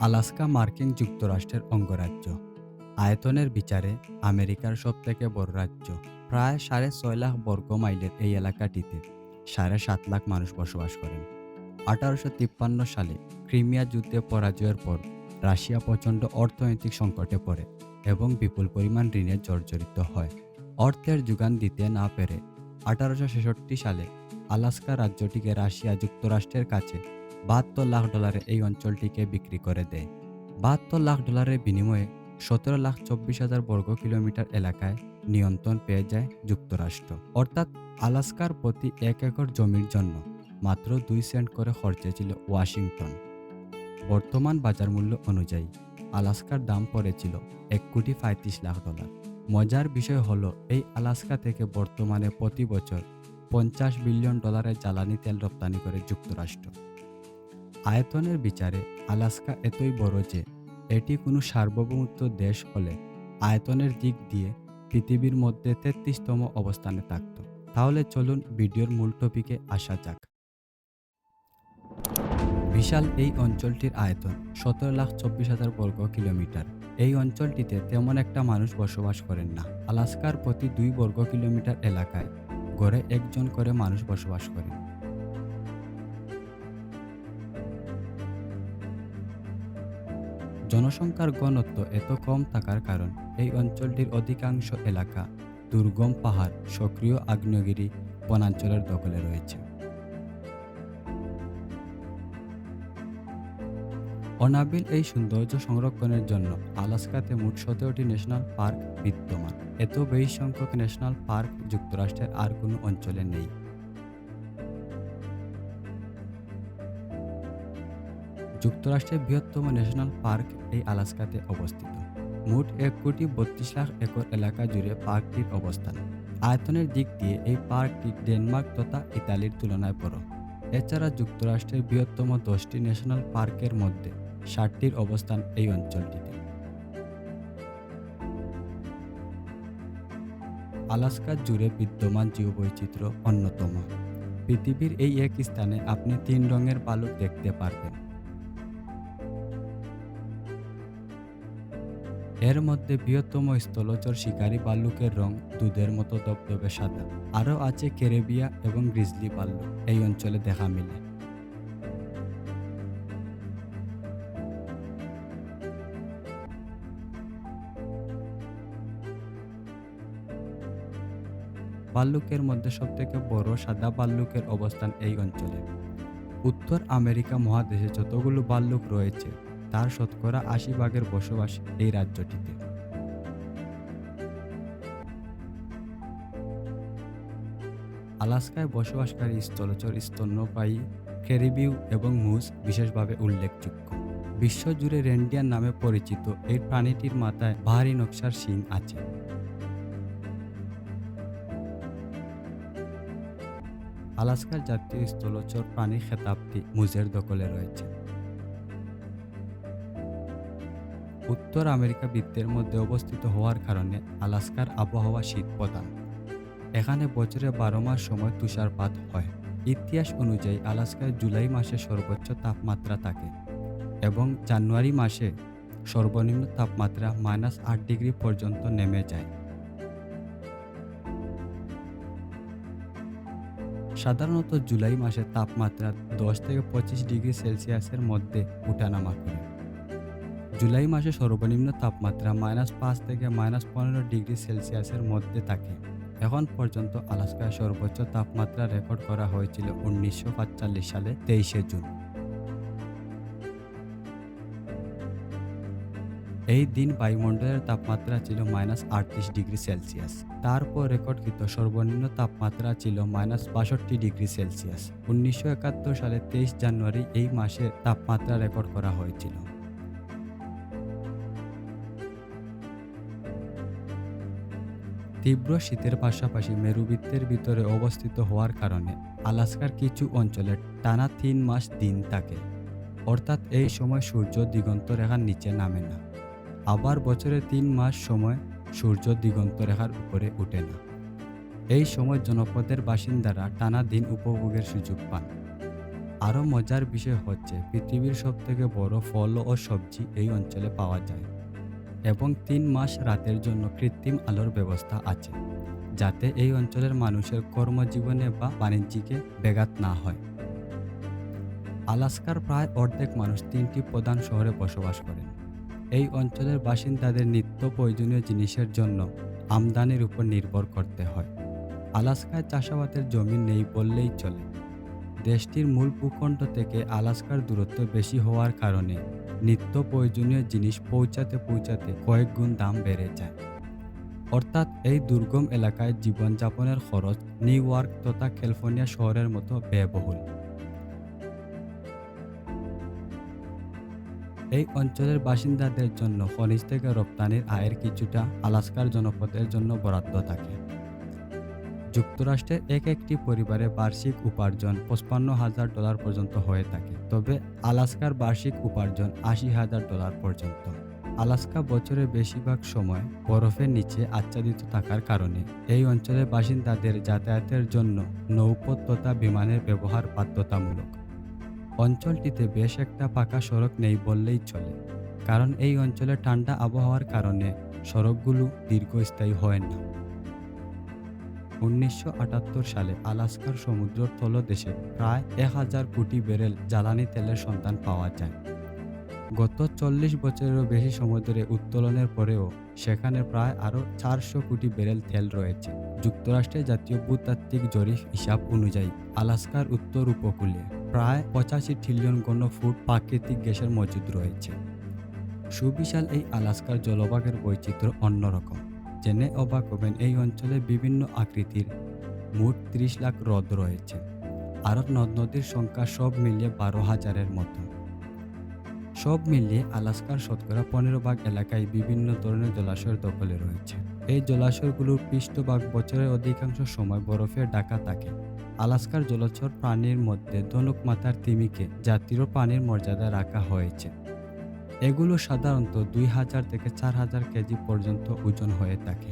Alaska মার্কিন যুক্তরাষ্ট্রের অঙ্গরাজ্য। আয়তনের বিচারে আমেরিকার সবথেকে বড় রাজ্য। প্রায় ৬.৫ লাখ বর্গ মাইলের এই এলাকাটিতে ৭.৫ লাখ মানুষ বসবাস করেন। ১৮৫৩ সালে ক্রিমিয়া যুদ্ধে পরাজয়ের পর রাশিয়া প্রচণ্ড অর্থনৈতিক সংকটে পড়ে এবং বিপুল পরিমাণ ঋণে জর্জরিত হয়। অর্থের যোগান দিতে না পেরে ১৮৬৬ সালে আলাস্কা রাজ্যটিকে রাশিয়া যুক্তরাষ্ট্রের কাছে $৭২ লাখ এই অঞ্চলটিকে বিক্রি করে দেয়। $৭২ লাখ বিনিময়ে ১৭,২৪,০০০ বর্গ কিলোমিটার এলাকায় নিয়ন্ত্রণ পেয়ে যায় যুক্তরাষ্ট্র। অর্থাৎ আলাস্কার প্রতি ১ একর জমির জন্য মাত্র ২ সেন্ট করে খরচে ছিল ওয়াশিংটন। বর্তমান বাজার মূল্য অনুযায়ী আলাস্কার দাম পড়েছিল $১,৩৫,০০,০০০। মজার বিষয় হলো এই আলাস্কা থেকে বর্তমানে প্রতি বছর $৫০ বিলিয়ন জ্বালানি তেল রপ্তানি করে যুক্তরাষ্ট্র। আয়তনের বিচারে আলাস্কা এতই বড় যে এটি কোনো সার্বভৌমত্ব দেশ হলে আয়তনের দিক দিয়ে পৃথিবীর মধ্যে ৩৩তম অবস্থানে থাকত। তাহলে চলুন ভিডিওর মূল টপিকে আসা যাক। বিশাল এই অঞ্চলটির আয়তন ১৭,২৪,০০০ বর্গ কিলোমিটার। এই অঞ্চলটিতে তেমন একটা মানুষ বসবাস করেন না। আলাস্কার প্রতি ২ বর্গ কিলোমিটার এলাকায় গড়ে একজন করে মানুষ বসবাস করেন। জনসংখ্যার ঘনত্ব এত কম থাকার কারণ এই অঞ্চলটির অধিকাংশ এলাকা দুর্গম পাহাড়, সক্রিয় আগ্নেয়গিরি বনাঞ্চলের দখলে রয়েছে। অনাবিল এই সৌন্দর্য সংরক্ষণের জন্য আলাস্কাতে মোট ১৭টি ন্যাশনাল পার্ক বিদ্যমান। এত বেশি সংখ্যক ন্যাশনাল পার্ক যুক্তরাষ্ট্রের আর কোনো অঞ্চলে নেই। যুক্তরাষ্ট্রের বৃহত্তম ন্যাশনাল পার্ক এই আলাস্কাতে অবস্থিত। মোট ১,৩২,০০,০০০ একর এলাকা জুড়ে পার্কটির অবস্থান। আয়তনের দিক দিয়ে এই পার্কটি ডেনমার্ক তথা ইতালির তুলনায় বড়। এছাড়া যুক্তরাষ্ট্রের বৃহত্তম ১০টি ন্যাশনাল পার্কের মধ্যে ৭টির অবস্থান এই অঞ্চলটিতে। আলাস্কা জুড়ে বিদ্যমান জীববৈচিত্র্য অন্যতম। পৃথিবীর এই এক স্থানে আপনি ৩ রঙের ভালুক দেখতে পারবেন। এর মধ্যে বৃহত্তম স্থলচর শিকারী ভাল্লুকের রং দুধের মতো ধবধবে সাদা। আরও আছে ক্যারিবিয়া এবং গ্রিজলি ভাল্লুক এই অঞ্চলে দেখা মেলে। ভাল্লুকের মধ্যে সবথেকে বড় সাদা ভাল্লুকের অবস্থান এই অঞ্চলে। উত্তর আমেরিকা মহাদেশে যতগুলো ভাল্লুক রয়েছে তার শতকরা ৮০ ভাগের বসবাস এই রাজ্যটিতে। আলাস্কায় বসবাসকারী স্থলচর স্তন্যপায়ী ক্যারিবিউ এবং মুস বিশেষভাবে উল্লেখযোগ্য। বিশ্বজুড়ে রেনডিয়ার নামে পরিচিত এই প্রাণীটির মাথায় ভারী নকশার শিং আছে। আলাস্কার জাতীয় স্থলচর প্রাণী খেতাবটি মুজের দখলে রয়েছে। উত্তর আমেরিকা বৃত্তের মধ্যে অবস্থিত হওয়ার কারণে আলাস্কার আবহাওয়া শীত প্রধান। এখানে বছরে ১২ মাস সময় তুষারপাত হয়। ইতিহাস অনুযায়ী আলাস্কায় জুলাই মাসে সর্বোচ্চ তাপমাত্রা থাকে এবং জানুয়ারি মাসে সর্বনিম্ন তাপমাত্রা -৮ ডিগ্রি পর্যন্ত নেমে যায়। সাধারণত জুলাই মাসে তাপমাত্রা ১০ থেকে ২৫ ডিগ্রি সেলসিয়াসের মধ্যে ওঠানামা করে। জুলাই মাসে সর্বনিম্ন তাপমাত্রা -৫ থেকে -১৫ ডিগ্রি সেলসিয়াসের মধ্যে থাকে। এখন পর্যন্ত আলাস্কায় সর্বোচ্চ তাপমাত্রা রেকর্ড করা হয়েছিল ১৯৪৫ সালে ২৩শে জুন। এই দিন বায়ুমণ্ডলের তাপমাত্রা ছিল -৩৮ ডিগ্রি সেলসিয়াস। তারপর রেকর্ডকৃত সর্বনিম্ন তাপমাত্রা ছিল -৬২ ডিগ্রি সেলসিয়াস। ১৯৭১ সালে ২৩ জানুয়ারি এই মাসের তাপমাত্রা রেকর্ড করা হয়েছিল। তীব্র শীতের পাশাপাশি মেরুবৃত্তের ভিতরে অবস্থিত হওয়ার কারণে আলাস্কার কিছু অঞ্চলে টানা ৩ মাস দিন থাকে। অর্থাৎ এই সময় সূর্য দিগন্তরেখার নিচে নামে না। আবার বছরে ৩ মাস সময় সূর্য দিগন্তরেখার উপরে ওঠে না। এই সময় জনপদের বাসিন্দারা টানা দিন উপভোগের সুযোগ পান। আরও মজার বিষয় হচ্ছে পৃথিবীর সবথেকে বড় ফল ও সবজি এই অঞ্চলে পাওয়া যায় এবং ৩ মাস রাতের জন্য কৃত্রিম আলোর ব্যবস্থা আছে, যাতে এই অঞ্চলের মানুষের কর্মজীবনে বা বাণিজ্যিকে ব্যাঘাত না হয়। আলাস্কার প্রায় অর্ধেক মানুষ ৩টি প্রধান শহরে বসবাস করেন। এই অঞ্চলের বাসিন্দাদের নিত্য প্রয়োজনীয় জিনিসের জন্য আমদানির উপর নির্ভর করতে হয়। আলাস্কায় চাষাবাদের জমি নেই বললেই চলে। দেশটির মূল ভূখণ্ড থেকে আলাস্কার দূরত্ব বেশি হওয়ার কারণে নিত্য প্রয়োজনীয় জিনিস পৌঁছাতে পৌঁছাতে কয়েক গুণ দাম বেড়ে যায়। অর্থাৎ এই দুর্গম এলাকায় জীবনযাপনের খরচ নিউ ইয়র্ক তথা ক্যালিফোর্নিয়া শহরের মতো ব্যয়বহুল। এই অঞ্চলের বাসিন্দাদের জন্য খনিজ থেকে রপ্তানির আয়ের কিছুটা আলাস্কার জনপদের জন্য বরাদ্দ থাকে। যুক্তরাষ্ট্রের একটি পরিবারে বার্ষিক উপার্জন $55,000 পর্যন্ত হয়ে থাকে, তবে আলাস্কার বার্ষিক উপার্জন $80,000 পর্যন্ত। আলাস্কা বছরের বেশিরভাগ সময় বরফের নিচে আচ্ছাদিত থাকার কারণে এই অঞ্চলের বাসিন্দাদের যাতায়াতের জন্য নৌপথ তথা বিমানের ব্যবহার বাধ্যতামূলক। অঞ্চলটিতে বেশ একটা পাকা সড়ক নেই বললেই চলে, কারণ এই অঞ্চলে ঠান্ডা আবহাওয়ার কারণে সড়কগুলো দীর্ঘস্থায়ী হয় না। ১৯৭৮ সালে আলাস্কার সমুদ্র তলদেশে প্রায় ১,০০০ কোটি ব্যারেল জ্বালানি তেলের সন্ধান পাওয়া যায়। গত ৪০ বছরেরও বেশি সময় ধরে উত্তোলনের পরেও সেখানে প্রায় আরও ৪০০ কোটি ব্যারেল তেল রয়েছে। যুক্তরাষ্ট্রের জাতীয় ভূতাত্ত্বিক জরিপ হিসাব অনুযায়ী আলাস্কার উত্তর উপকূলে প্রায় ৮৫ ট্রিলিয়ন ঘনফুট প্রাকৃতিক গ্যাসের মজুদ রয়েছে। সুবিশাল এই আলাস্কার জলভাগের বৈচিত্র্য অন্যরকম। জেনে অবাক হবেন, এই অঞ্চলে বিভিন্ন আকৃতির মোট ৩০ লাখ হ্রদ রয়েছে। আর নদ-নদীর সংখ্যা সব মিলিয়ে ১২,০০০-এর মতো। সব মিলিয়ে আলাস্কার শতকরা ১৫% এলাকায় বিভিন্ন ধরনের জলাশয়ের দখলে রয়েছে। এই জলাশয়গুলোর পৃষ্ঠভাগ বছরের অধিকাংশ সময় বরফে ঢাকা থাকে। আলাস্কার জলচর প্রাণীর মধ্যে ধনুক মাথার তিমিকে জাতীয় প্রাণীর মর্যাদায় রাখা হয়েছে। এগুলো সাধারণত ২,০০০ থেকে ৪,০০০ কেজি পর্যন্ত ওজন হয়ে থাকে।